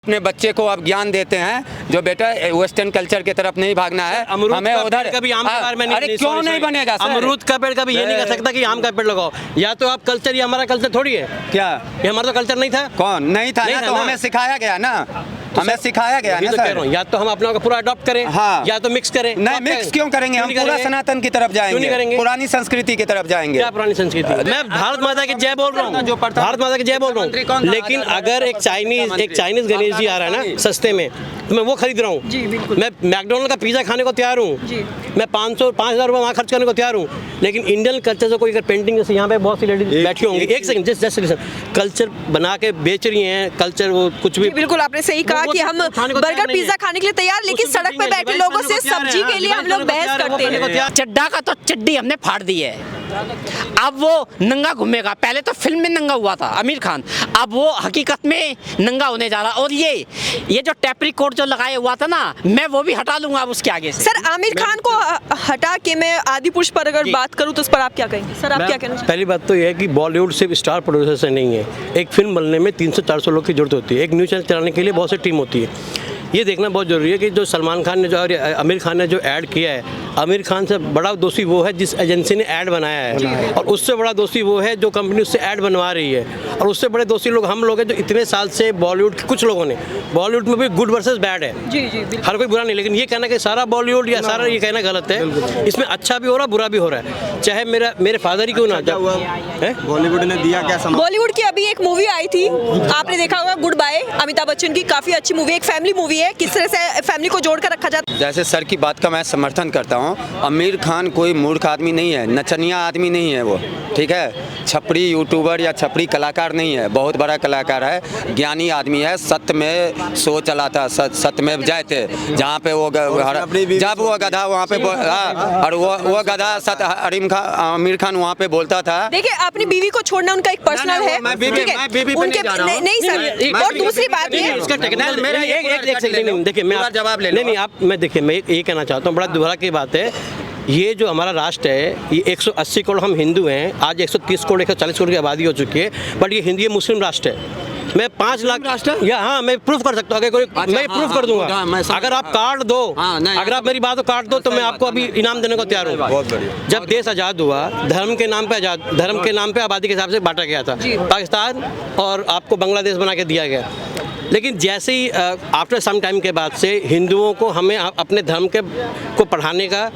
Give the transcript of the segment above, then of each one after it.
अपने बच्चे को आप ज्ञान देते हैं जो बेटा वेस्टर्न कल्चर की तरफ नहीं भागना है, हमें उधर कभी आम का पेड़ में अरे क्यों नहीं बनेगा सर? अमरूद का पेड़ कभी ये नहीं कर सकता कि आम का पेड़ लगाओ। या तो आप कल्चर, ये हमारा कल्चर थोड़ी है। क्या ये हमारा तो कल्चर नहीं था? कौन नहीं था, तो हमें सिखाया गया ना, हमें सिखाया गया ना सर। या तो हम अपना पूरा अडॉप्ट करें, हाँ, या तो मिक्स करें। नहीं मिक्स क्यों करेंगे, हम पूरा सनातन की तरफ जाएंगे, पुरानी संस्कृति की तरफ जाएंगे। क्या पुरानी संस्कृति? मैं भारत माता की जय बोल रहा हूँ, भारत माता की जय बोल रहा हूँ। लेकिन अगर एक चाइनीज गणेश जी आ रहा है ना सस्ते में, तो मैं वो खरीद रहा हूँ। मैं मैकडोनल्ड का पिज्जा खाने को तैयार हूँ, मैं 5,000 रुपये वहाँ खर्च करने को तैयार हूँ। लेकिन इंडियन कल्चर से कोई अगर पेंटिंग, जैसे यहाँ पे बहुत सी लेडीज बैठी होंगी, एक सेकंड जस्ट कल्चर बना के बेच रही हैं, कल्चर वो कुछ भी। बिल्कुल आपने सही कहा कि हम बर्गर पिज्जा खाने के लिए तैयार, लेकिन सड़क पे बैठे लोगों से सब्जी के लिए हम लोग बहस करते हैं। चड्डा का तो चड्डी हमने फाड़ दी है, अब वो नंगा घूमेगा। पहले तो फिल्म में नंगा हुआ था आमिर खान, अब वो हकीकत में नंगा होने जा रहा। और ये जो टेपरी कोट जो लगाए हुआ था ना, मैं वो भी हटा लूंगा अब उसके आगे से। सर आमिर खान को हटा के मैं आदि पुरुष पर अगर बात करूं तो उस पर आप क्या कहेंगे? सर आप क्या कहना चाहते हैं? पहली बात तो ये है कि बॉलीवुड सिर्फ स्टार प्रोड्यूसर से नहीं है। एक फिल्म बनने में 300-400 लोग की जरूरत होती है। एक न्यूज़ चैनल चलाने के लिए बहुत सी टीम होती है। ये देखना बहुत ज़रूरी है कि जो सलमान खान ने जो और आमिर खान ने जो ऐड किया है, आमिर खान से बड़ा दोषी वो है जिस एजेंसी ने ऐड बनाया है, और उससे बड़ा दोषी वो है जो कंपनी उससे ऐड बनवा रही है, और उससे बड़े दोषी लोग हम लोग हैं जो इतने साल से बॉलीवुड के कुछ लोगों ने, बॉलीवुड में भी गुड वर्सेस बैड है, हर कोई बुरा नहीं। लेकिन ये कहना कि सारा बॉलीवुड या सारा, ये कहना गलत है। इसमें अच्छा भी हो रहा, बुरा भी हो रहा है। चाहे मेरे फादर ही क्यों ना है, बॉलीवुड ने दिया क्या समझ? बॉलीवुड की अभी एक मूवी आई थी, आपने देखा होगा, गुड बाय, अमिताभ बच्चन की, काफी अच्छी मूवी, एक फैमिली मूवी है। किस तरह से फैमिली को जोड़कर रखा जाता है। जैसे सर की बात का मैं समर्थन करता हूँ। आमिर खान कोई मूर्ख आदमी नहीं है, नचनिया आदमी नहीं है वो, ठीक है। छपरी यूट्यूबर या छपरी कलाकार नहीं है, बहुत बड़ा कलाकार है, ज्ञानी आदमी है। सत्य में शो चलाता, सत्य में जाए थे जहाँ पे वो जब वो गधा वहाँ पे, और वो गधा आमिर खान वहाँ पे बोलता था। देखिए अपनी बीवी को छोड़ना उनका एक पर्सनल है, नहीं सर। और दूसरी बात ये देखिए, मैं जवाब ले नहीं, आप मैं देखिए, मैं ये कहना चाहता हूँ, बड़ा दुर्भाग्य की बात है। ये जो हमारा राष्ट्र है, ये 180 करोड़ हम हिंदू हैं, आज 130 करोड़ 140 करोड़ की आबादी हो चुकी है, बट ये हिंदी मुस्लिम राष्ट्र है। मैं 5 लाख राष्ट्र, या हाँ मैं प्रूफ कर सकता हूँ, अगर कोई मैं प्रूफ कर दूंगा। अगर आप कार्ड दो, अगर आप मेरी बात को काट दो, तो मैं आपको अभी इनाम देने को तैयार हूँ। जब देश आज़ाद हुआ, धर्म के नाम पे आबादी के हिसाब से बांटा गया था पाकिस्तान, और आपको बांग्लादेश बना के दिया गया। लेकिन जैसे ही आफ्टर सम टाइम के बाद से हिंदुओं को, हमें अपने धर्म को पढ़ाने का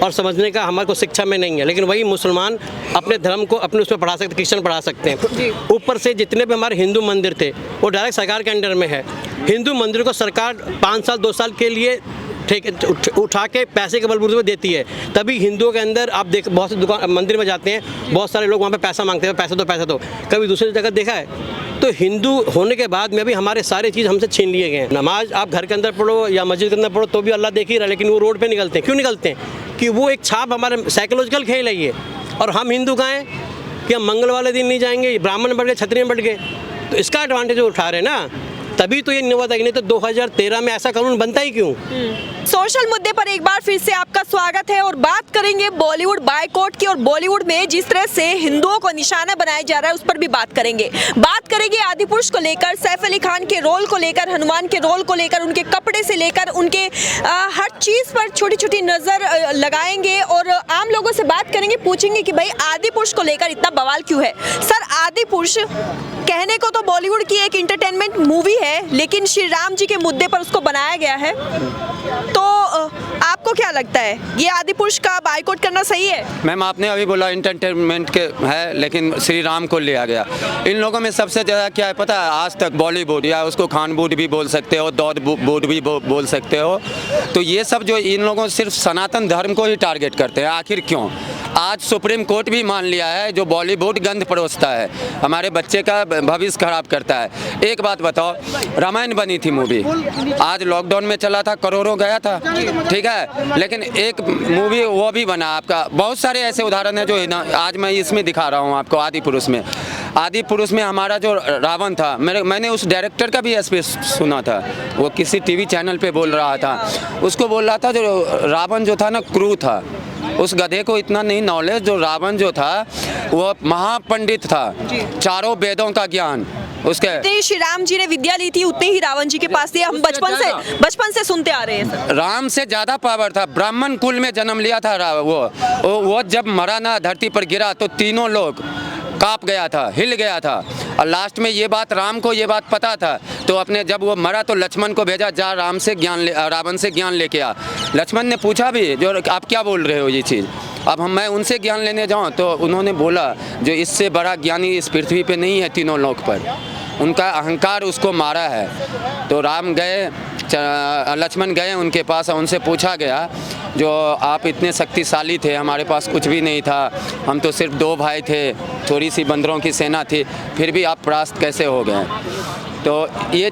और समझने का हमारे को शिक्षा में नहीं है। लेकिन वही मुसलमान अपने धर्म को अपने उसमें पढ़ा सकते, क्रिश्चियन पढ़ा सकते हैं। ऊपर से जितने भी हमारे हिंदू मंदिर थे वो डायरेक्ट सरकार के अंडर में है। हिंदू मंदिर को सरकार 5 साल 2 साल के लिए उठा के पैसे के बलबूते पे देती है। तभी हिंदुओं के अंदर आप देख, बहुत से दुकान मंदिर में जाते हैं, बहुत सारे लोग वहाँ पे पैसा मांगते हैं, पैसा दो। कभी दूसरी जगह देखा है? तो हिंदू होने के बाद में भी हमारे सारे चीज़ हमसे छीन लिए गए हैं। नमाज आप घर के अंदर पढ़ो या मस्जिद के अंदर पढ़ो तो भी अल्लाह देख ही रहा है, लेकिन वो रोड पे निकलते हैं। क्यों निकलते हैं? कि वो एक छाप, हमारे साइकोलॉजिकल खेल है ये। और हम हिंदू कहाँ हैं कि हम मंगल वाले दिन नहीं जाएंगे, ब्राह्मण बढ़ गए, क्षत्रिय बढ़ गए, तो इसका एडवांटेज उठा रहे हैं ना, तभी तो ये नहीं हुआ था। नहीं तो 2013 में ऐसा कानून बनता ही क्यों? सोशल मुद्दे पर एक बार फिर से आपका स्वागत है, और बात करेंगे बॉलीवुड बायकॉट की, और बॉलीवुड में जिस तरह से हिंदुओं को निशाना बनाया जा रहा है उस पर भी बात करेंगे। बात करेंगे आदि पुरुष को लेकर, सैफ अली खान के रोल को लेकर, हनुमान के रोल को लेकर, उनके कपड़े से लेकर उनके हर चीज पर छोटी छोटी नजर लगाएंगे, और आम लोगों से बात करेंगे, पूछेंगे कि भाई आदि पुरुष को लेकर इतना बवाल क्यों है। सर आदि पुरुष कहने को तो बॉलीवुड की एक इंटरटेनमेंट मूवी है, लेकिन श्री राम जी के मुद्दे पर उसको बनाया गया है, तो आपको क्या लगता है ये आदि पुरुष का बायकॉट करना सही है? मैम आपने अभी बोला इंटरटेनमेंट के है, लेकिन श्री राम को लिया गया। इन लोगों में सबसे ज़्यादा क्या है पता है? आज तक बॉलीवुड, या उसको खानवुड भी बोल सकते हो, दौदवुड भी बोल सकते हो, तो ये सब जो इन लोगों सिर्फ सनातन धर्म को ही टारगेट करते हैं। आखिर क्यों? आज सुप्रीम कोर्ट भी मान लिया है जो बॉलीवुड गंद परोसता है, हमारे बच्चे का भविष्य खराब करता है। एक बात बताओ, रामायण बनी थी मूवी, आज लॉकडाउन में चला था, करोड़ों गया था, ठीक है, लेकिन एक मूवी वो भी बना आपका। बहुत सारे ऐसे उदाहरण हैं जो आज मैं इसमें दिखा रहा हूँ आपको। आदि पुरुष में हमारा जो रावण था, मैंने उस डायरेक्टर का भी स्पीच सुना था, वो किसी टीवी चैनल पे बोल रहा था, उसको बोल रहा था जो रावण जो था ना क्रूर था। उस गधे को इतना नहीं नॉलेज, जो रावण जो था वो महापंडित था, चारों वेदों का ज्ञान, उसके जितनी श्री राम जी ने विद्या ली थी उतनी ही रावण जी के पास थी। हम बचपन से सुनते आ रहे हैं सर। राम से ज़्यादा पावर था। ब्राह्मण कुल में जन्म लिया था वो जब मरा ना, धरती पर गिरा तो तीनों लोग काँप गया था, हिल गया था। और लास्ट में ये बात राम को ये बात पता था, तो अपने जब वो मरा तो लक्ष्मण को भेजा, जा राम से रावण से ज्ञान लेके आ। लक्ष्मण ने पूछा भी जो आप क्या बोल रहे हो ये चीज़। अब मैं उनसे ज्ञान लेने जाऊं तो उन्होंने बोला जो इससे बड़ा ज्ञानी इस पृथ्वी पे नहीं है तीनों लोक पर। उनका अहंकार उसको मारा है। तो राम गए, लक्ष्मण गए उनके पास, उनसे पूछा गया जो आप इतने शक्तिशाली थे, हमारे पास कुछ भी नहीं था, हम तो सिर्फ 2 भाई थे, थोड़ी सी बंदरों की सेना थी, फिर भी आप परास्त कैसे हो गए। तो ये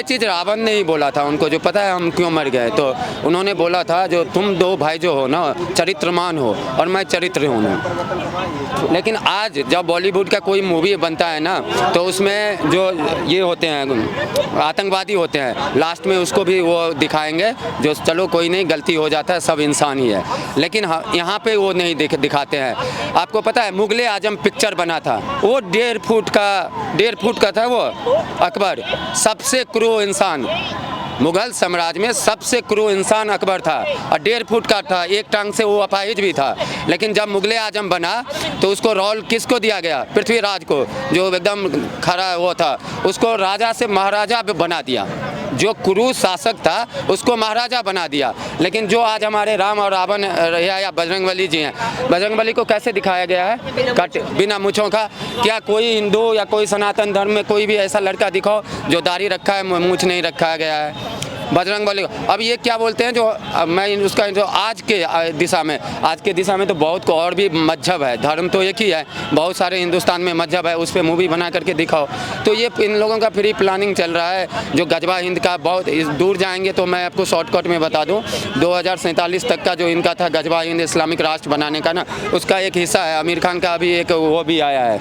चीज़ रावण ने ही बोला था उनको, जो पता है हम क्यों मर गए। तो उन्होंने बोला था जो तुम 2 भाई जो हो ना चरित्रमान हो और मैं चरित्रहीन हूँ। लेकिन आज जब बॉलीवुड का कोई मूवी बनता है ना तो उसमें जो ये होते हैं आतंकवादी होते हैं, लास्ट में उसको भी वो दिखाएंगे जो चलो कोई नहीं, गलती हो जाता है, सब इंसान ही है। लेकिन यहाँ पे वो नहीं दिखाते हैं। आपको पता है मुगले आजम पिक्चर बना था, वो 1.5 फुट का था। वो अकबर सबसे क्रूर इंसान, मुगल साम्राज्य में सबसे क्रूर इंसान अकबर था और 1.5 फुट का था, एक टांग से वो अपाहिज भी था। लेकिन जब मुगले आजम बना तो उसको रोल किसको दिया गया? पृथ्वीराज को, जो एकदम खड़ा वो था, उसको राजा से महाराजा बना दिया। जो क्रूर शासक था उसको महाराजा बना दिया। लेकिन जो आज हमारे राम और रावण या बजरंगबली जी हैं, बजरंगबली को कैसे दिखाया गया है? कट बिना मूँछों का। क्या कोई हिंदू या कोई सनातन धर्म में कोई भी ऐसा लड़का दिखाओ जो दाढ़ी रखा है, मूँछ नहीं रखा गया है बजरंगबली को। अब ये क्या बोलते हैं जो मैं उसका जो आज के दिशा में तो बहुत को और भी मजहब है, धर्म तो एक ही है, बहुत सारे हिंदुस्तान में मजहब है, उस पर मूवी बना करके दिखाओ। तो ये इन लोगों का फ्री प्लानिंग चल रहा है। जो गजबा हिंद का बहुत दूर जाएंगे तो मैं आपको शॉर्टकट में बता दूं, 2047 तक का जो इनका था गजबा हिंद इस्लामिक राष्ट्र बनाने का ना, उसका एक हिस्सा है। आमिर खान का अभी एक वो भी आया है,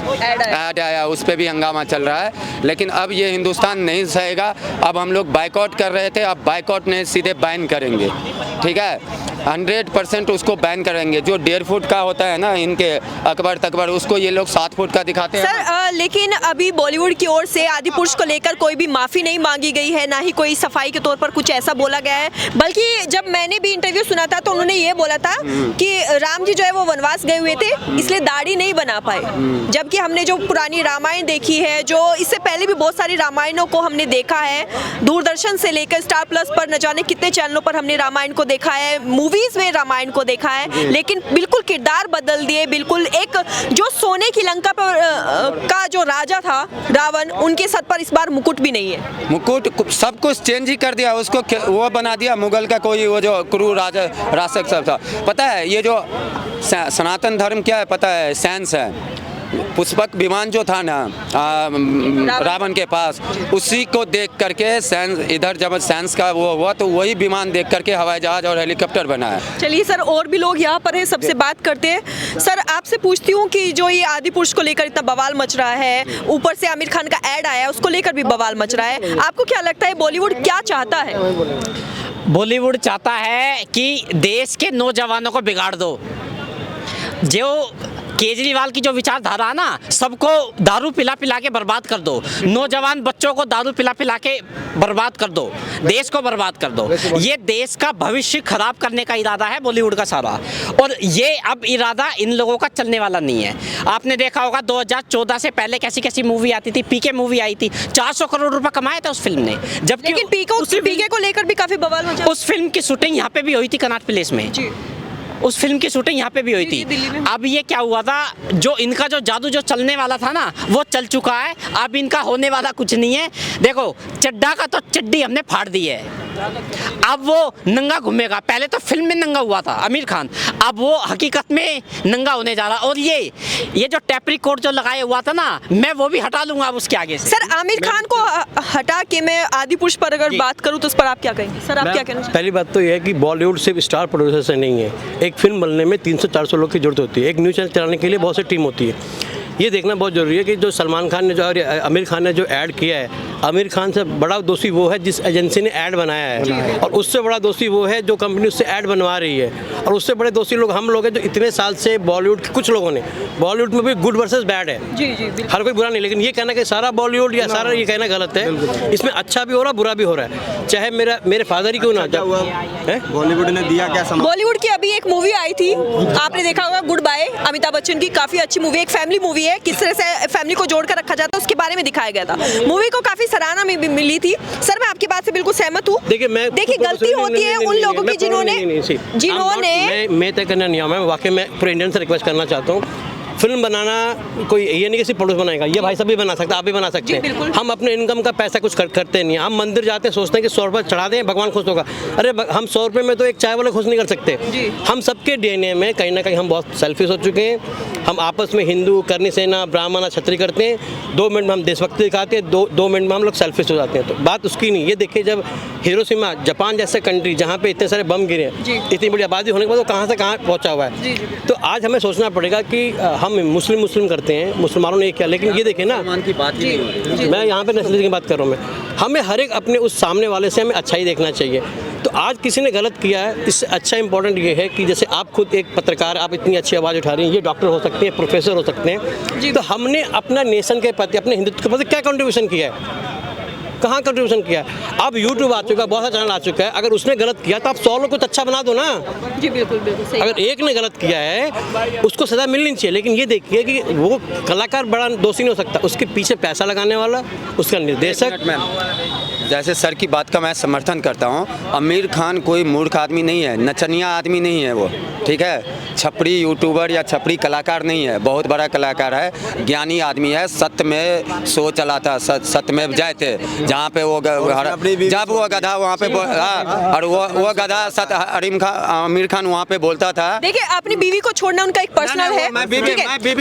ऐड आया, उस पर भी हंगामा चल रहा है। लेकिन अब ये हिंदुस्तान नहीं सहेगा। अब हम लोग बाइकआउट कर रहे थे, अब बाइकआउट नहीं सीधे बैन करेंगे। ठीक है, 100% उसको बैन करेंगे। जो 1.5 फुट का होता है ना इनके अकबर तकबर, उसको ये लोग 7 फुट का दिखाते हैं। सर लेकिन अभी बॉलीवुड की ओर से आदिपुरुष को लेकर कोई भी माफ़ी नहीं मांगी गई है, ना ही कोई सफाई के तौर पर कुछ ऐसा बोला गया है। बल्कि जब मैंने भी इंटरव्यू सुना था तो उन्होंने ये बोला था कि राम जी जो है वो वनवास गए हुए थे, इसलिए दाढ़ी नहीं बना पाए। जबकि हमने जो पुरानी रामायण देखी है, जो इससे पहले भी बहुत सारी रामायणों को हमने देखा है, दूरदर्शन से लेकर स्टार प्लस पर न जाने कितने चैनलों पर हमने रामायण को देखा है, मूवीज में रामायण को देखा है। लेकिन बिल्कुल किरदार बदल दिए। बिल्कुल एक जो सोने की लंका पर का जो राजा था रावण, उनके सर पर इस बार मुकुट भी नहीं है। मुकुट सब कुछ चेंज ही कर दिया, उसको वो बना दिया मुगल का कोई वो जो क्रूर राजा रासक सब था। पता है ये जो सनातन धर्म क्या है पता है? साइंस है। पुष्पक विमान जो था ना रावण के पास, उसी को देख करके साइंस, इधर जब साइंस का वो हुआ तो वही विमान देख करके हवाई जहाज और हेलीकॉप्टर बना है। चलिए सर, और भी लोग यहाँ पर हैं, सबसे बात करते हैं। सर आपसे पूछती हूँ कि जो ये आदिपुरुष को लेकर इतना बवाल मच रहा है, ऊपर से आमिर खान का ऐड आया, उसको लेकर भी बवाल मच रहा है, आपको क्या लगता है बॉलीवुड क्या चाहता है? बॉलीवुड चाहता है कि देश के नौजवानों को बिगाड़ दो। जो केजरीवाल की जो विचारधारा ना, सबको दारू पिला पिला के बर्बाद कर दो, नौजवान बच्चों को दारू पिला पिला के बर्बाद कर दो, देश को बर्बाद कर दो। ये देश का भविष्य खराब करने का इरादा है बॉलीवुड का सारा। और ये अब इरादा इन लोगों का चलने वाला नहीं है। आपने देखा होगा 2014 से पहले कैसी कैसी मूवी आती थी, पीके मूवी आई थी, 400 करोड़ रुपए कमाए थे उस फिल्म ने। जबकि पीके को लेकर भी काफी बवाल मचा। उस फिल्म की शूटिंग यहाँ पे भी हुई थी, कनॉट प्लेस में। उस फिल्म की शूटिंग यहाँ पे भी हुई थी। अब ये क्या हुआ था, जो इनका जो जादू जो चलने वाला था ना वो चल चुका है। अब इनका होने वाला कुछ नहीं है। देखो चड्डा का तो चड्डी हमने फाड़ दी है, अब वो नंगा घूमेगा। पहले तो फिल्म में नंगा हुआ था आमिर खान, अब वो हकीकत में नंगा होने जा रहा। और ये जो टेपरी कोट जो लगाया हुआ था ना, मैं वो भी हटा लूंगा अब उसके आगे से। सर आमिर खान को हटा के मैं आदिपुरुष पर अगर बात करूं तो उस पर आप क्या कहेंगे? सर आप क्या कहना? पहली बात तो ये है कि बॉलीवुड सिर्फ स्टार प्रोड्यूसर से नहीं है। एक फिल्म बनने में 300-400 लोग की जरूरत होती है। एक न्यूज़ चैनल चलाने के लिए बहुत सी टीम होती है। ये देखना बहुत ज़रूरी है कि जो सलमान खान ने जो और आमिर खान ने जो ऐड किया है, आमिर खान से बड़ा दोषी वो है जिस एजेंसी ने ऐड बनाया है, और उससे बड़ा दोषी वो है जो कंपनी उससे ऐड बनवा रही है, और उससे बड़े दोषी लोग हम लोग हैं जो इतने साल से बॉलीवुड के कुछ लोगों ने, बॉलीवुड में भी गुड वर्सेस बैड है, जी जी हर कोई बुरा नहीं, लेकिन ये कहना कि सारा बॉलीवुड या सारा ये कहना गलत है। इसमें अच्छा भी हो रहा है, बुरा भी हो रहा है, चाहे मेरे फादर ही क्यों ना बॉलीवुड ने दिया क्या समाज। बॉलीवुड की अभी एक मूवी आई थी, आपने देखा होगा, गुड बाय, अमिताभ बच्चन की, काफी अच्छी मूवी, एक फैमिली मूवी है, किस तरह से फैमिली को जोड़कर रखा जाता है उसके बारे में दिखाया गया था। मूवी को काफी सराहना भी मिली थी। सर मैं आपकी बात से बिल्कुल सहमत हूँ। देखिए गलती होती है उन लोगों की जिन्होंने मैं तय करना नहीं, मैं वाकई में पूरे इंडियन से रिक्वेस्ट करना चाहता हूँ, फिल्म बनाना कोई ये नहीं कि सिर्फ पड़ोस बनाएगा, ये भाई सब भी बना सकते हैं, आप भी बना सकते हैं। हम अपने इनकम का पैसा कुछ करते नहीं, हम मंदिर जाते हैं सोचते हैं कि 100 रुपये चढ़ा दें भगवान खुश होगा। अरे हम 100 रुपये में तो एक चाय वाला खुश नहीं कर सकते। हम सबके डीएनए में कहीं ना कहीं हम बहुत सेल्फिश हो चुके हैं। हम आपस में हिंदू करनी सेना ब्राह्मण क्षत्रिय करते हैं, 2 मिनट में हम देशभक्ति दिखाते हैं, 2 मिनट में हम लोग सेल्फिश हो जाते हैं। तो बात उसकी नहीं, ये देखिए जब हिरोशिमा जापान जैसे कंट्री जहाँ पे इतने सारे बम गिरे, इतनी बड़ी आबादी होने के बाद वो कहाँ से कहाँ पहुँचा हुआ है। तो आज हमें सोचना पड़ेगा कि हम मुस्लिम करते हैं, मुसलमानों ने किया, लेकिन ये देखें ना, की बात ही नहीं, मैं यहाँ पे नस्ल की बात कर रहा हूँ, मैं हमें हर एक अपने उस सामने वाले से हमें अच्छा ही देखना चाहिए। तो आज किसी ने गलत किया है, इससे अच्छा इंपॉर्टेंट ये है कि जैसे आप खुद एक पत्रकार, आप इतनी अच्छी आवाज़ उठा रही हैं, ये डॉक्टर हो सकते हैं, प्रोफेसर हो सकते हैं, तो हमने अपना नेशन के प्रति, अपने हिंदुत्व के प्रति क्या कंट्रीब्यूशन किया है, कहाँ कंट्रीब्यूशन किया है। अब यूट्यूब आ चुका है, बहुत सारा चैनल आ चुका है, अगर उसने गलत किया तो आप 100 लोग कुछ अच्छा बना दो ना। जी बिल्कुल बिल्कुल सही। अगर एक ने गलत किया है उसको सजा मिलनी चाहिए, लेकिन ये देखिए कि वो कलाकार बड़ा दोषी नहीं हो सकता, उसके पीछे पैसा लगाने वाला, उसका निर्देशक। जैसे सर की बात का मैं समर्थन करता हूँ, आमिर खान कोई मूर्ख आदमी नहीं है, नचनिया आदमी नहीं है वो, ठीक है, छपरी यूट्यूबर या छपरी कलाकार नहीं है, बहुत बड़ा कलाकार है, ज्ञानी आदमी है, सत्य में शो चलाता, सत्य में जय थे, जहाँ पे वो जब वो गधा वहाँ पे और वो गधा आमिर खान वहाँ पे बोलता था। देखिए अपनी बीवी को छोड़ना उनका एक पर्सनल है,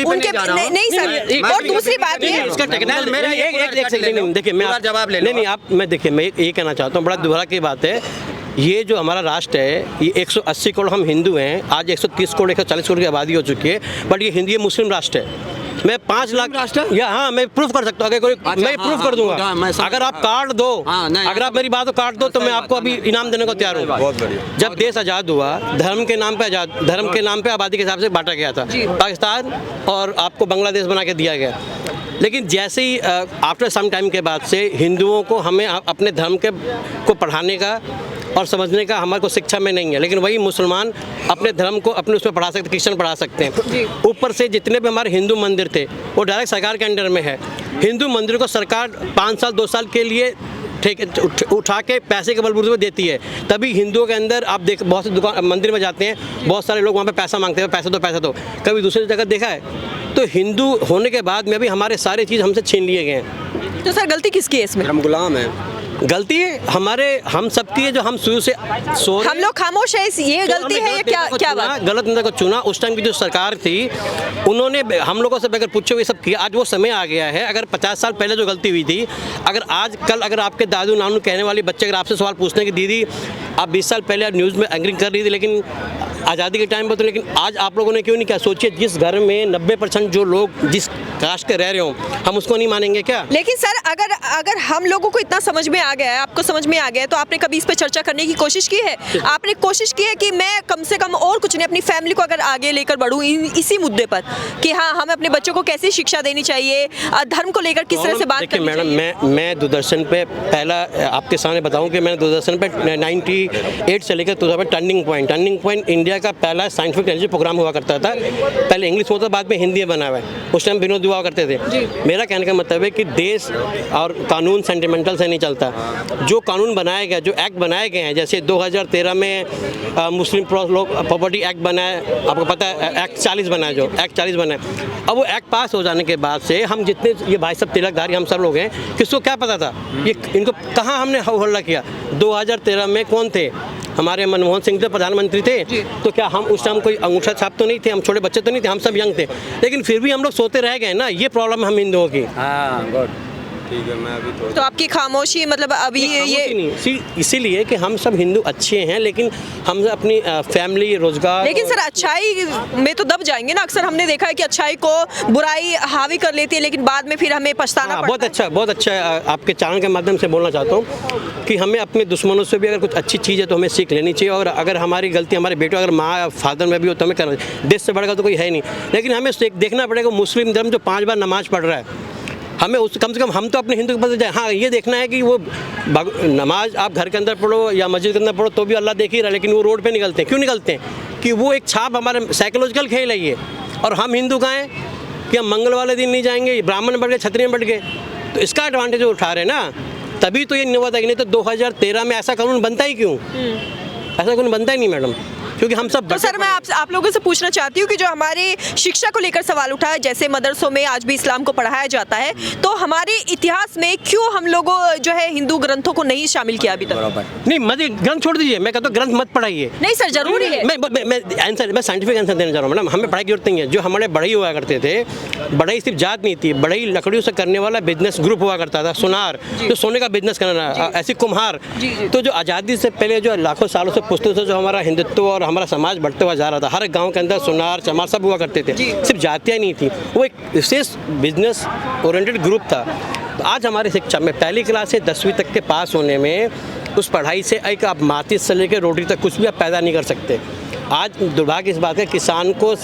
उनके नहीं सर। और दूसरी बात ये देखिए मैं जवाब ले नहीं आप, मैं देखिए मैं ये कहना चाहता हूँ, बड़ा दुर्भाग्य की बात है, ये जो हमारा राष्ट्र है, ये 180 करोड़ हम हिंदू हैं, आज 130 करोड़ 140 करोड़ की आबादी हो चुकी है, बट ये हिंदी मुस्लिम राष्ट्र है। मैं 5 लाख या हाँ मैं प्रूफ कर सकता हूँ, अगर कोई मैं प्रूफ कर दूंगा, अगर आप कार्ड दो, अगर आप मेरी बात को काट दो तो मैं आपको अभी इनाम देने को तैयार हूँ। जब देश आज़ाद हुआ, धर्म के नाम पे आबादी के हिसाब से बांटा गया था पाकिस्तान, और आपको बांग्लादेश बना के दिया गया। लेकिन जैसे ही आफ्टर सम टाइम के बाद से हिंदुओं को हमें अपने धर्म को पढ़ाने का और समझने का हमारे को शिक्षा में नहीं है, लेकिन वही मुसलमान अपने धर्म को अपने उसमें पढ़ा सकते, क्रिश्चियन पढ़ा सकते हैं। ऊपर से जितने भी हमारे हिंदू मंदिर थे वो डायरेक्ट सरकार के अंडर में है। हिंदू मंदिर को सरकार 5 साल 2 साल के लिए उठा के पैसे के बलबूते पे देती है, तभी हिंदुओं के अंदर आप देख बहुत से दुकान मंदिर में जाते हैं, बहुत सारे लोग वहाँ पे पैसा मांगते हैं, पैसा दो। कभी दूसरी जगह देखा है? तो हिंदू होने के बाद में भी हमारे सारे चीज़ हमसे छीन लिए गए हैं। तो सर गलती किसकी है इसमें? हम गुलाम हैं। गलती हम सबकी है, जो हम शुरू से हम लोग खामोश है, ये गलती है या क्या बात? गलत नेता को चुना, उस टाइम की जो सरकार थी उन्होंने हम लोगों से बगैर पूछे ये सब किया। आज वो समय आ गया है, अगर 50 साल पहले जो गलती हुई थी, अगर आज कल अगर आपके दादू नानू कहने वाली बच्चे अगर आपसे सवाल पूछने की दीदी आप 20 साल पहले आप न्यूज़ में एंकरिंग कर रही थी, लेकिन आज़ादी के टाइम पर तो, लेकिन आज आप लोगों ने क्यों नहीं किया? सोचिए जिस घर में 90% जो लोग जिस कास्ट के रह रहे हो, हम उसको नहीं मानेंगे क्या? लेकिन सर अगर हम लोगों को इतना समझ में आ गया है, आपको समझ में आ गया है, तो आपने कभी इस पे चर्चा करने की कोशिश की है? आपने कोशिश की है कि मैं कम से कम और कुछ नहीं, अपनी फैमिली को अगर आगे लेकर बढ़ूं इसी मुद्दे पर, कि हाँ हमें अपने बच्चों को कैसी शिक्षा देनी चाहिए, धर्म को लेकर किस तरह से बात करनी चाहिए? मैडम मैं दूरदर्शन पे पहला आपके सामने बताऊं कि मैंने दूरदर्शन पे 98 से लेकर 2000 टर्निंग पॉइंट इंडिया का पहला साइंटिफिक टेलीविजन प्रोग्राम हुआ करता था। पहले इंग्लिश होता, बाद में हिंदी में बना हुआ है। उस टाइम विनोद दुआ करते थे। मेरा कहने का मतलब है कि देश और कानून सेंटिमेंटल से नहीं चलता। जो कानून बनाया गया, जो एक्ट बनाए गए हैं, जैसे 2013 में मुस्लिम प्रॉपर्टी एक्ट बना है, आपको पता है, एक्ट 40 बना है, जो एक्ट 40 बना है। अब वो एक्ट पास हो जाने के बाद से हम जितने ये भाई सब तिलकधारी हम सब लोग हैं, किसको क्या पता था ये इनको कहाँ हमने हल्ला किया? 2013 में कौन थे? हमारे मनमोहन सिंह तो प्रधानमंत्री थे, तो क्या हम उस टाइम कोई अंगूठा छाप तो नहीं थे? हम छोटे बच्चे तो नहीं थे, हम सब यंग थे, लेकिन फिर भी हम लोग सोते रह गए ना। ये प्रॉब्लम हम हिंदुओं की। हाँ गुड। ठीक है मैं अभी तो आपकी खामोशी मतलब अभी ये इसीलिए कि हम सब हिंदू अच्छे हैं, लेकिन हम अपनी फैमिली, रोजगार, लेकिन सर अच्छाई में तो दब जाएंगे ना। अक्सर हमने देखा है कि अच्छाई को बुराई हावी कर लेती है, लेकिन बाद में फिर हमें पछताना हाँ, पड़ता है। बहुत अच्छा आपके चैनल के माध्यम से बोलना चाहता हूँ कि हमें अपने दुश्मनों से भी अगर कुछ अच्छी चीज़ है तो हमें सीख लेनी चाहिए, और अगर हमारी गलती हमारे बेटो अगर माँ फादर में भी हो तो हमें करना चाहिए। देश से बढ़कर तो कोई है नहीं, लेकिन हमें देखना पड़ेगा मुस्लिम धर्म जो 5 बार नमाज पढ़ रहा है, हमें उस कम से कम हम तो अपने हिंदू के पास जाए। हाँ, ये देखना है कि वो नमाज आप घर के अंदर पढ़ो या मस्जिद के अंदर पढ़ो तो भी अल्लाह देख ही रहा है, लेकिन वो रोड पे निकलते हैं। क्यों निकलते हैं? कि वो एक छाप हमारे साइकोलॉजिकल खेल है ये। और हम हिंदू कहाँ हैं कि हम मंगल वाले दिन नहीं जाएंगे, ब्राह्मण बढ़ गए, क्षत्रिय बढ़ गए, तो इसका एडवांटेज उठा रहे हैं ना। तभी तो ये नहीं हुआ था कि नहीं तो 2013 में ऐसा कानून बनता ही क्यों? ऐसा कानून बनता ही नहीं मैडम, क्योंकि हम सब। तो सर मैं आप लोगों से पूछना चाहती हूँ कि जो हमारे शिक्षा को लेकर सवाल उठा है, जैसे मदरसों में आज भी इस्लाम को पढ़ाया जाता है, तो हमारे इतिहास में क्यों हम लोगों जो है हिंदू ग्रंथों को नहीं शामिल किया अभी तक? नहीं, मत ग्रंथ छोड़ दीजिए, मैं कहता हूँ ग्रंथ मत पढ़ाइए। नहीं सर, जरूरी है। मैं साइंटिफिक आंसर देना चाह रहा हूँ मैडम। हमें पढ़ाई की जरूरत नहीं है। जो हमारे बढ़ई हुआ करते थे, बढ़ई सिर्फ जात नहीं थी, बढ़ई लकड़ियों से करने वाला बिजनेस ग्रुप हुआ करता था। सुनार जो सोने का बिजनेस करना, ऐसी कुम्हार। तो जो आज़ादी से पहले जो लाखों सालों से पुश्तों से जो हमारा हिंदुत्व और हमारा समाज बढ़ते हुआ जा रहा था, हर गांव के अंदर सुनार चमार सब हुआ करते थे, सिर्फ जातियाँ नहीं थी, वो एक विशेष बिजनेस ओरिएंटेड ग्रुप था। तो आज हमारी शिक्षा में पहली क्लास से 10वीं तक के पास होने में उस पढ़ाई से एक आप माचिस से लेकर रोटी तक कुछ भी आप पैदा नहीं कर सकते। आज दुर्भाग्य इस बात है, किसान को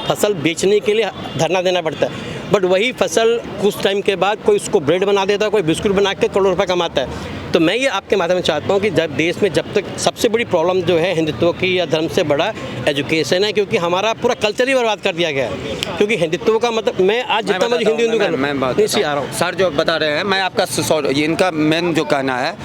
फसल बेचने के लिए धरना देना पड़ता है, बट वही फसल कुछ टाइम के बाद कोई उसको ब्रेड बना देता है, कोई बिस्कुट बना के करोड़ों रुपये कमाता है। तो मैं ये आपके माध्यम से चाहता हूँ कि जब देश में जब तक सबसे बड़ी प्रॉब्लम जो है हिंदुत्व की या धर्म से बड़ा एजुकेशन है, क्योंकि हमारा पूरा कल्चर ही बर्बाद कर दिया गया है। क्योंकि हिंदुत्व का मतलब मैं आज जितना मुझे हिंदू कर रहा हूँ सर जो बता रहे हैं, मैं आपका इनका मेन जो कहना है,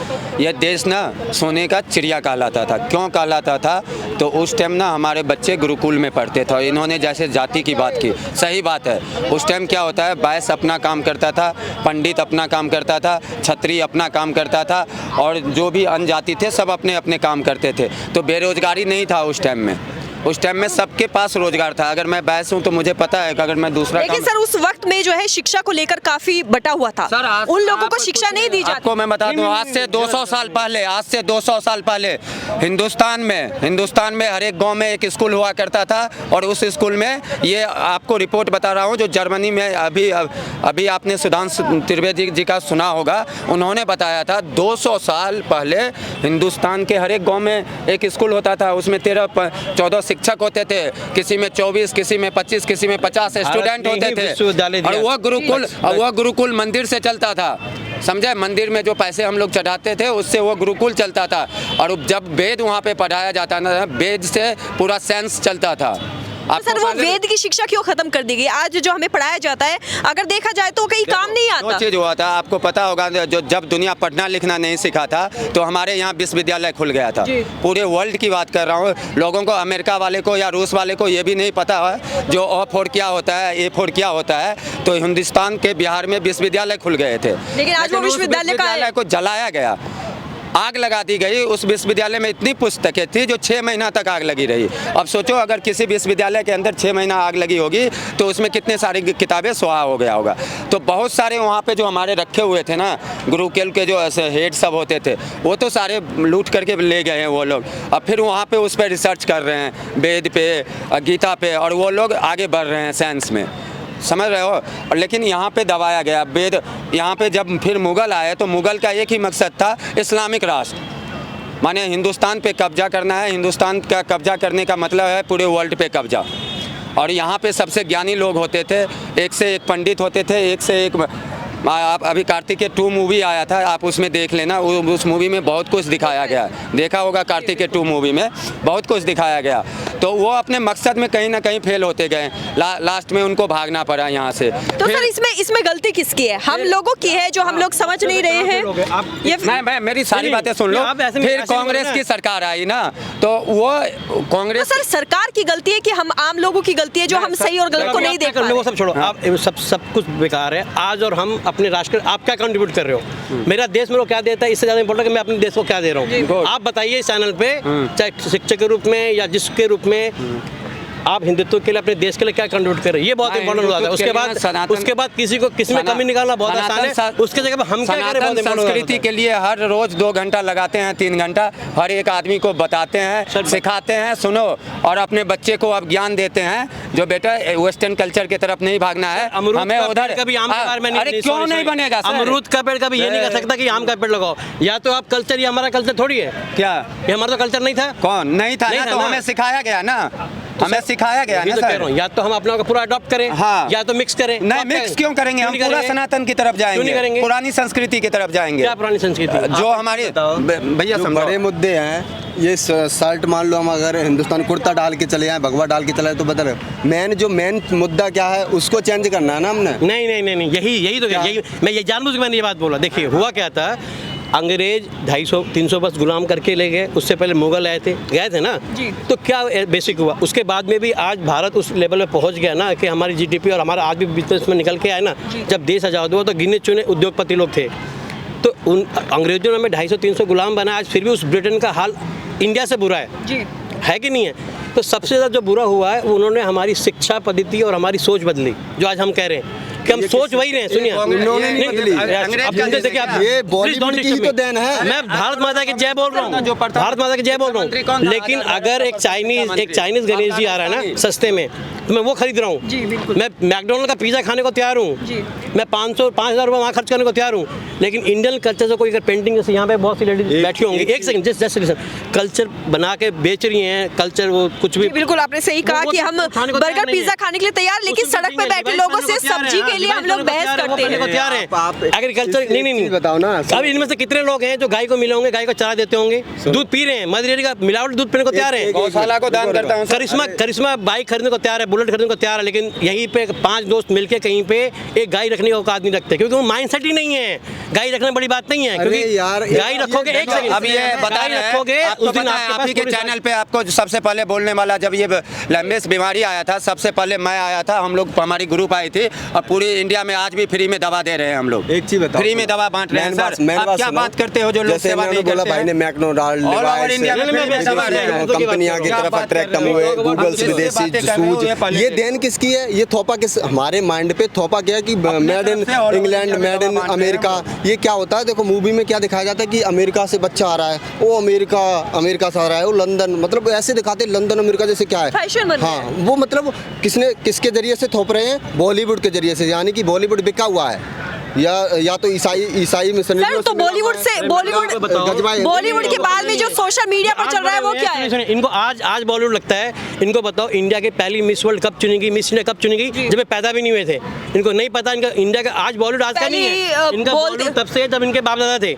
यह देश ना सोने का चिड़िया कहलाता था। क्यों कहलाता था? तो उस टाइम ना हमारे बच्चे गुरुकुल में पढ़ते थे। इन्होंने जैसे जाति की बात की, सही बात है। उस टाइम क्या होता है, बैस अपना काम करता था, पंडित अपना काम करता था, क्षत्रिय अपना काम करता था, और जो भी अन्य जाति थे सब अपने अपने काम करते थे। तो बेरोजगारी नहीं था उस टाइम में। उस टाइम में सबके पास रोजगार था। अगर मैं बैस हूँ तो मुझे पता है कि अगर मैं दूसरा लेकिन सर उस वक्त में जो है शिक्षा को लेकर काफी बटा हुआ था। सर उन लोगों को शिक्षा नहीं दी जाती। आपको मैं बता दूं, आज से 200 साल पहले हिंदुस्तान में हर एक गांव में एक स्कूल हुआ करता था। और उस स्कूल में, ये आपको रिपोर्ट बता रहा हूं, जो जर्मनी में अभी आपने सुधांशु त्रिवेदी जी का सुना होगा, उन्होंने बताया था 200 साल पहले हिंदुस्तान के हर एक गाँव में एक स्कूल होता था। उसमें 13-14 शिक्षक होते थे, किसी में 24, किसी में 25, किसी में 50 स्टूडेंट होते थे। और वह गुरुकुल मंदिर से चलता था, समझे? मंदिर में जो पैसे हम लोग चढ़ाते थे उससे वो गुरुकुल चलता था। और जब वेद वहाँ पे पढ़ाया जाता था, वेद से पूरा साइंस चलता था। तो सर वो वेद की शिक्षा क्यों खत्म कर दी गई? आज जो हमें पढ़ाया जाता है, अगर देखा जाए तो कहीं काम नहीं आता। दो चीज हुआ था, आपको पता होगा, जो जब दुनिया पढ़ना लिखना नहीं सीखा था तो हमारे यहाँ विश्वविद्यालय खुल गया था। पूरे वर्ल्ड की बात कर रहा हूँ। लोगों को, अमेरिका वाले को या रूस वाले को ये भी नहीं पता है जो O4 क्या होता है, A4 क्या होता है। तो हिंदुस्तान के बिहार में विश्वविद्यालय खुल गए थे, लेकिन आज वो विश्वविद्यालय को जलाया गया, आग लगा दी गई। उस विश्वविद्यालय में इतनी पुस्तकें थी जो 6 महीना तक आग लगी रही। अब सोचो, अगर किसी विश्वविद्यालय के अंदर 6 महीना आग लगी होगी तो उसमें कितने सारी किताबें स्वाहा हो गया होगा। तो बहुत सारे वहाँ पे जो हमारे रखे हुए थे ना, गुरुकुल के जो हेड सब होते थे, वो तो सारे लूट करके ले गए हैं वो लोग। अब फिर वहाँ पे उस पर रिसर्च कर रहे हैं, वेद पे, गीता पे, और वो लोग आगे बढ़ रहे हैं साइंस में, समझ रहे हो? और लेकिन यहाँ पे दबाया गया वेद। यहाँ पे जब फिर मुग़ल आए तो मुग़ल का एक ही मकसद था, इस्लामिक राष्ट्र, माने हिंदुस्तान पे कब्जा करना है। हिंदुस्तान का कब्जा करने का मतलब है पूरे वर्ल्ड पे कब्जा। और यहाँ पे सबसे ज्ञानी लोग होते थे, एक से एक पंडित होते थे, एक से एक। आप अभी कार्तिकेय 2 मूवी आया था, आप उसमें देख लेना। उस मूवी में बहुत कुछ दिखाया गया, देखा होगा कार्तिकेय 2 मूवी में बहुत कुछ दिखाया गया। तो वो अपने मकसद में कहीं ना कहीं फेल होते गए, लास्ट में उनको भागना पड़ा यहाँ से। तो सर इसमें गलती किसकी है? हम लोगों की है जो हम लोग समझ नहीं रहे हैं। ये मेरी सारी बातें सुन लो। फिर कांग्रेस की सरकार आई ना, तो वो कांग्रेस। तो सर सरकार की गलती है कि हम आम लोगों की गलती है जो हम सही और गलत को नहीं देख पा रहे? वो सब छोड़ो, आप सब कुछ बेकार है। आज और हम अपने राष्ट्र, आप क्या कंट्रीब्यूट कर रहे हो? मेरा देश मेरे को क्या देता है, इससे ज़्यादा इम्पोर्टेंट कि मैं अपने देश को क्या दे रहा हूँ। आप बताइए इस चैनल पे, चाहे शिक्षक के रूप में या जिसके रूप में, आप हिंदुत्व के लिए अपने देश के लिए क्या कंट्रीब्यूट कर रहे हैं, ये बहुत मैं इंपॉर्टेंट होता है। हिंदुत्व उसके बाद किसी को किसी में कमी निकालना बहुत आसान है, उसके जगह पे हम क्या करें बहुत important संस्कृति होता के लिए हर रोज 2 घंटा लगाते हैं, 3 घंटा हर एक आदमी को बताते हैं, सिखाते हैं, सुनो, और अपने बच्चे को अब ज्ञान देते हैं जो बेटा वेस्टर्न कल्चर की तरफ नहीं भागना है, हमें उधर कभी आम का पेड़ में अरे क्यों नहीं बनेगा सर? अमरूद का पेड़ कभी ये नहीं कह सकता कि आम का पेड़ लगाओ। या तो आप कल्चर, ये हमारा कल्चर थोड़ी है, क्या ये हमारा तो कल्चर नहीं था। कौन नहीं था नहीं ना, था तो ना। हमें सिखाया गया ना, हमें सिखाया गया यही ना तो कह सर। रहा हूं, या तो हम अपना का पूरा अडॉप्ट करें, हाँ। या तो मिक्स करें। नहीं, तो मिक्स क्यों करेंगे? हम नहीं पूरा करेंगे? सनातन की तरफ क्यों नहीं जाएंगे, करेंगे? पुरानी संस्कृति की तरफ जाएंगे। क्या पुरानी संस्कृति? जो हमारी भैया जो समझो। बड़े मुद्दे हैं, ये शर्ट मान लो, हम अगर हिंदुस्तान कुर्ता डाल के चले आए, भगवा डाल के चले आए तो बदल, मेन मुद्दा क्या है उसको चेंज करना है ना हमने। नहीं, यही तो यही मैं ये जानबूझ के मैंने ये बात बोला। देखिए हुआ क्या था, अंग्रेज 250-300 वर्ष गुलाम करके ले गए, उससे पहले मुगल आए थे, गए थे ना जी। तो क्या बेसिक हुआ, उसके बाद में भी आज भारत उस लेवल पे पहुंच गया ना कि हमारी जीडीपी और हमारा आज भी बिजनेस में निकल के आए ना। जब देश आज़ाद हुआ तो गिने चुने उद्योगपति लोग थे, तो उन अंग्रेजों ने हमें 250-300 गुलाम बनाया, आज फिर भी उस ब्रिटेन का हाल इंडिया से बुरा है कि नहीं है? तो सबसे ज़्यादा जो बुरा हुआ है उन्होंने हमारी शिक्षा पद्धति और हमारी सोच बदली, जो आज हम कह रहे हैं कि हम सोच वही रहे हैं। सुनिए, उन्होंने नहीं बदली। ये बॉलीवुड की ही तो देन है। मैं भारत माता की जय बोल रहा हूँ, भारत माता की जय बोल रहा हूँ, लेकिन अगर एक चाइनीज गणेश जी आ रहा है ना सस्ते में, तो मैं वो खरीद रहा हूँ। मैं मैकडोनल्ड का पिज़्ज़ा खाने को तैयार हूँ, मैं 5,000 रुपये वहाँ खर्च करने को तैयार हूँ, लेकिन इंडियन कल्चर से कोई अगर पेंटिंग, जैसे यहाँ पे बहुत सी लेडीज बैठी होंगी, एक सेकंड जस्ट लिसन, कल्चर बना के बेच रही हैं, कल्चर वो कुछ भी। बिल्कुल आपने सही कहा कि हम बर्गर पिज्जा खाने के लिए तैयार, लेकिन सड़क पे बैठे लोगों से सब्जी के लिए हम लोग बहस करते हैं। तैयार है एग्रीकल्चर। नहीं बताओ ना। अब इनमें से कितने लोग हैं जो गाय को मिले होंगे, गाय को चारा देते होंगे, दूध पी रहे हैं, मदर डेयरी का मिलावट दूध पीने को तैयार है, गौशाला को दान करता हूँ। करिश्मा बाइक खरीदने को तैयार है, बुलेट खरीदने को तैयार है, लेकिन यहीं पे 5 दोस्त मिलके कहीं पे एक गाय रखने का औकात नहीं रखते, क्योंकि वो माइंड सेट ही नहीं है। गाय रखना बड़ी बात नहीं है, क्योंकि यार, गाय रखोगे, एक सेकंड, अब ये बता रहे हैं, रखोगे आपको उस दिन पता है, आपके आप ही के पास चैनल पे आपको सबसे पहले बोलने वाला, जब ये लंबेस बीमारी आया था सबसे पहले मैं आया था, हम लोग हमारी ग्रुप आई थी, और पूरी इंडिया में आज भी फ्री में दवा दे रहे हैं हम लोग। एक चीज बताओ, फ्री में दवा बांट रहे हैं सर। आप क्या बात करते हो जो लोग सेवा नहीं करते हैं? भाई ने मैकडोनल्ड, All over India में फ्री में दवा दे रहे हैं। कंपनियां की तरफ अट्रैक्ट हम हुए, गूगल से विदेशी सूझ, ये देन किसकी है? ये थोपा किस हमारे माइंड पे थोपा गया कि made in England, made in America. ये क्या होता है, देखो मूवी में क्या दिखाया जाता है कि अमेरिका से बच्चा आ रहा है, वो अमेरिका से आ रहा है, वो लंदन, मतलब ऐसे दिखाते हैं लंदन अमेरिका जैसे क्या है फैशन बन रहा हाँ, वो मतलब किसके जरिए से थोप रहे हैं? बॉलीवुड के जरिए से, यानी कि बॉलीवुड बिका हुआ है, या तो ईसाई मिशनरी। सर, तो बॉलीवुड के बाद में जो सोशल मीडिया पर चल रहा है वो क्या है? इनको आज बॉलीवुड लगता है। इनको बताओ इंडिया की पहली मिस वर्ल्ड कब चुनेगी, मिस इंडिया कब चुनेगी, जब ये पैदा भी नहीं हुए थे। इनको नहीं पता, इनका इंडिया का आज बॉलीवुड आज का नहीं है, इनका बॉलीवुड तब से जब इनके बाप दादा थे।